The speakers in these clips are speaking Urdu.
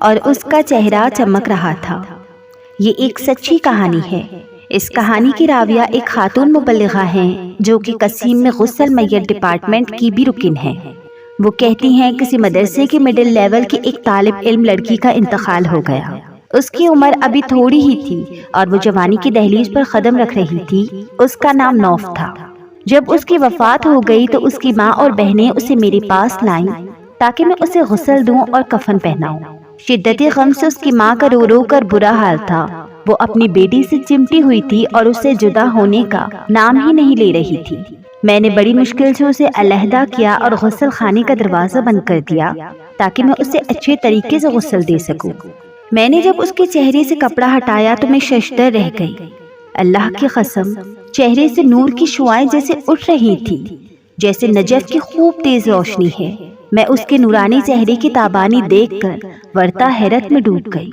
اور اس کا چہرہ چمک رہا تھا۔ یہ ایک سچی کہانی ہے۔ اس کہانی کی راویہ ایک خاتون مبلغہ ہیں جو کہ قصیم میں غسل میت ڈپارٹمنٹ کی بھی رکن ہیں۔ وہ کہتی ہیں کسی مدرسے کی مڈل لیول کی ایک طالب علم لڑکی کا انتقال ہو گیا۔ اس کی عمر ابھی تھوڑی ہی تھی اور وہ جوانی کی دہلیز پر قدم رکھ رہی تھی۔ اس کا نام نوف تھا۔ جب اس کی وفات ہو گئی تو اس کی ماں اور بہنیں اسے میرے پاس لائیں تاکہ میں اسے غسل دوں اور کفن پہناؤں۔ شدت غم سے اس کی ماں کا رو رو کر برا حال تھا۔ وہ اپنی بیٹی سے چمٹی ہوئی تھی اور اس سے جدا ہونے کا نام ہی نہیں لے رہی تھی۔ میں نے بڑی مشکل سے اسے علیحدہ کیا اور غسل خانے کا دروازہ بند کر دیا تاکہ میں اسے اچھے طریقے سے غسل دے سکوں۔ میں نے جب اس کے چہرے سے کپڑا ہٹایا تو میں ششدر رہ گئی۔ اللہ کی قسم، چہرے سے نور کی شعاعیں جیسے اٹھ رہی تھی، جیسے نجف کی خوب تیز روشنی ہے۔ میں اس کے نورانی چہرے کی تابانی دیکھ کر ورطہ حیرت میں ڈوب گئی۔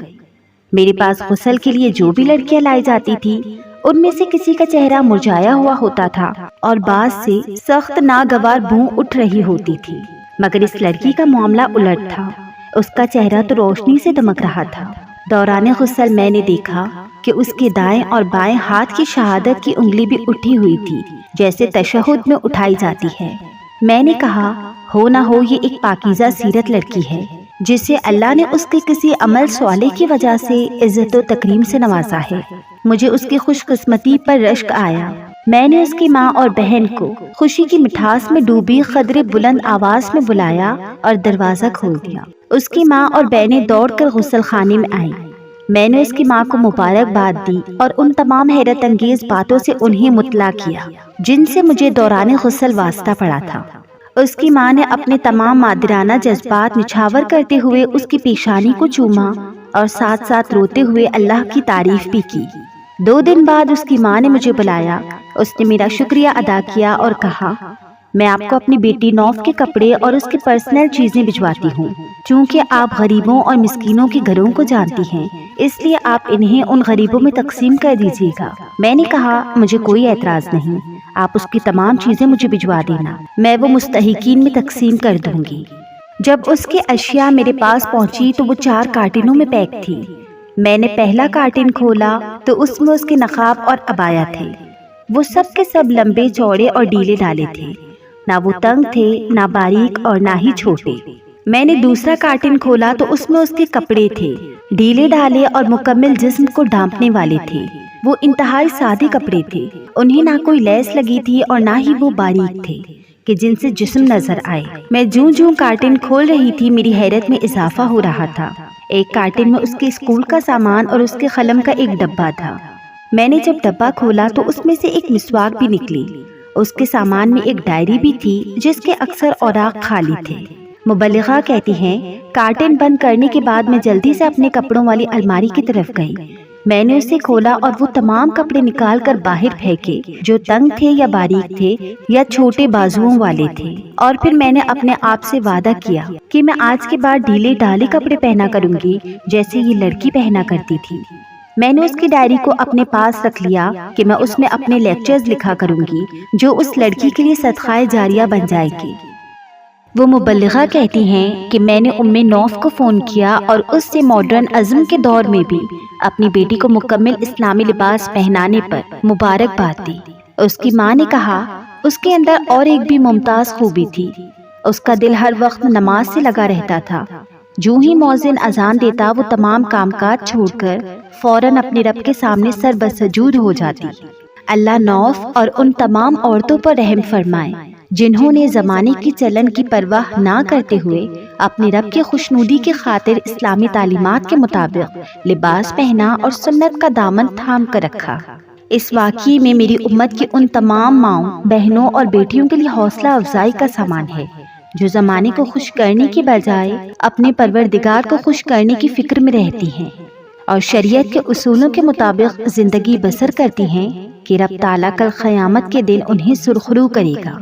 میرے پاس غسل کے لیے جو بھی لڑکیاں لائی جاتی تھی ان میں سے کسی کا چہرہ مرجھایا ہوا ہوتا تھا اور بعض سے سخت ناگوار بو اٹھ رہی ہوتی تھی، مگر اس لڑکی کا معاملہ الٹ تھا۔ اس کا چہرہ تو روشنی سے دمک رہا تھا۔ دوران غسل میں نے دیکھا کہ اس کے دائیں اور بائیں ہاتھ کی شہادت کی انگلی بھی اٹھی ہوئی تھی، جیسے تشہد میں اٹھائی جاتی ہے۔ میں نے کہا ہو نہ ہو یہ ایک پاکیزہ سیرت لڑکی ہے جسے اللہ نے اس کے کسی عمل صالح کی وجہ سے عزت و تکریم سے نوازا ہے۔ مجھے اس کی خوش قسمتی پر رشک آیا۔ میں نے اس کی ماں اور بہن کو خوشی کی مٹھاس میں ڈوبی قدرے بلند آواز میں بلایا اور دروازہ کھول دیا۔ اس کی ماں اور بہنیں دوڑ کر غسل خانے میں آئیں۔ میں نے اس کی ماں کو مبارکباد دی اور ان تمام حیرت انگیز باتوں سے انہیں مطلع کیا جن سے مجھے دوران غسل واسطہ پڑا تھا۔ اس کی ماں نے اپنے تمام مادرانہ جذبات نچھاور کرتے ہوئے اس کی پیشانی کو چوما اور ساتھ ساتھ روتے ہوئے اللہ کی تعریف بھی کی۔ 2 دن بعد اس کی ماں نے مجھے بلایا۔ اس نے میرا شکریہ ادا کیا اور کہا میں آپ کو اپنی بیٹی نوف کے کپڑے اور اس کی پرسنل چیزیں بھجواتی ہوں۔ چونکہ آپ غریبوں اور مسکینوں کے گھروں کو جانتی ہیں، اس لیے آپ انہیں ان غریبوں میں تقسیم کر دیجیے گا۔ میں نے کہا مجھے کوئی اعتراض نہیں، آپ اس کی تمام چیزیں مجھے بھجوا دینا، میں وہ مستحقین میں تقسیم کر دوں گی۔ جب اس کی اشیاء میرے پاس پہنچی تو وہ 4 کارٹنوں میں پیک تھی۔ میں نے پہلا کارٹن کھولا تو اس میں اس کے نقاب اور عبایا تھے۔ وہ سب کے سب لمبے چوڑے اور ڈھیلے ڈالے تھے، نہ وہ تنگ تھے نہ باریک اور نہ ہی چھوٹے۔ میں نے دوسرا کارٹن کھولا تو اس میں اس کے کپڑے تھے، ڈھیلے ڈھالے اور مکمل جسم کو ڈھانپنے والے تھے۔ وہ انتہائی سادے کپڑے تھے، انہیں نہ کوئی لیس لگی تھی اور نہ ہی وہ باریک تھے کہ جن سے جسم نظر آئے۔ میں جوں جوں کارٹن کھول رہی تھی میری حیرت میں اضافہ ہو رہا تھا۔ ایک کارٹن میں اس کے اسکول کا سامان اور اس کے قلم کا ایک ڈبہ تھا۔ میں نے جب ڈبہ کھولا تو اس میں سے ایک مسواک بھی نکلی۔ اس کے سامان میں ایک ڈائری بھی تھی جس کے اکثر اوراق خالی تھے۔ مبلغہ کہتی ہیں کارٹن بند کرنے کے بعد میں جلدی سے اپنے کپڑوں والی الماری کی طرف گئی۔ میں نے اسے کھولا اور وہ تمام کپڑے نکال کر باہر پھینکے جو تنگ تھے یا باریک تھے یا چھوٹے بازوؤں والے تھے، اور پھر میں نے اپنے آپ سے وعدہ کیا کہ میں آج کے بعد ڈھیلے ڈھالے کپڑے پہنا کروں گی جیسے یہ لڑکی پہنا کرتی تھی۔ میں نے اس کی ڈائری کو اپنے پاس رکھ لیا کہ میں اس میں اپنے لیکچرز لکھا کروں گی جو اس لڑکی کے لیے صدقہ جاریہ بن جائے گی۔ وہ مبلغہ کہتی ہیں کہ میں نے نوف کو فون کیا اور اس سے ماڈرن ازم کے دور میں بھی اپنی بیٹی کو مکمل اسلامی لباس پہنانے پر مبارکباد دی۔ اس کی ماں نے کہا اس کے اندر اور ایک بھی ممتاز خوبی تھی، اس کا دل ہر وقت نماز سے لگا رہتا تھا۔ جو ہی مؤذن اذان دیتا وہ تمام کام کاج چھوڑ کر فوراً اپنے رب کے سامنے سر بسجود ہو جاتی۔ اللہ نوف اور ان تمام عورتوں پر رحم فرمائے جنہوں نے زمانے کی چلن کی پرواہ نہ کرتے ہوئے اپنے رب کی خوشنودی کی خاطر اسلامی تعلیمات کے مطابق لباس پہنا اور سنت کا دامن تھام کر رکھا۔ اس واقعے میں میری امت کی ان تمام ماؤں، بہنوں اور بیٹیوں کے لیے حوصلہ افزائی کا سامان ہے جو زمانے کو خوش کرنے کی بجائے اپنے پروردگار کو خوش کرنے کی فکر میں رہتی ہیں اور شریعت کے اصولوں کے مطابق زندگی بسر کرتی ہیں کہ رب تعالیٰ کل قیامت کے دن انہیں سرخرو کرے گا۔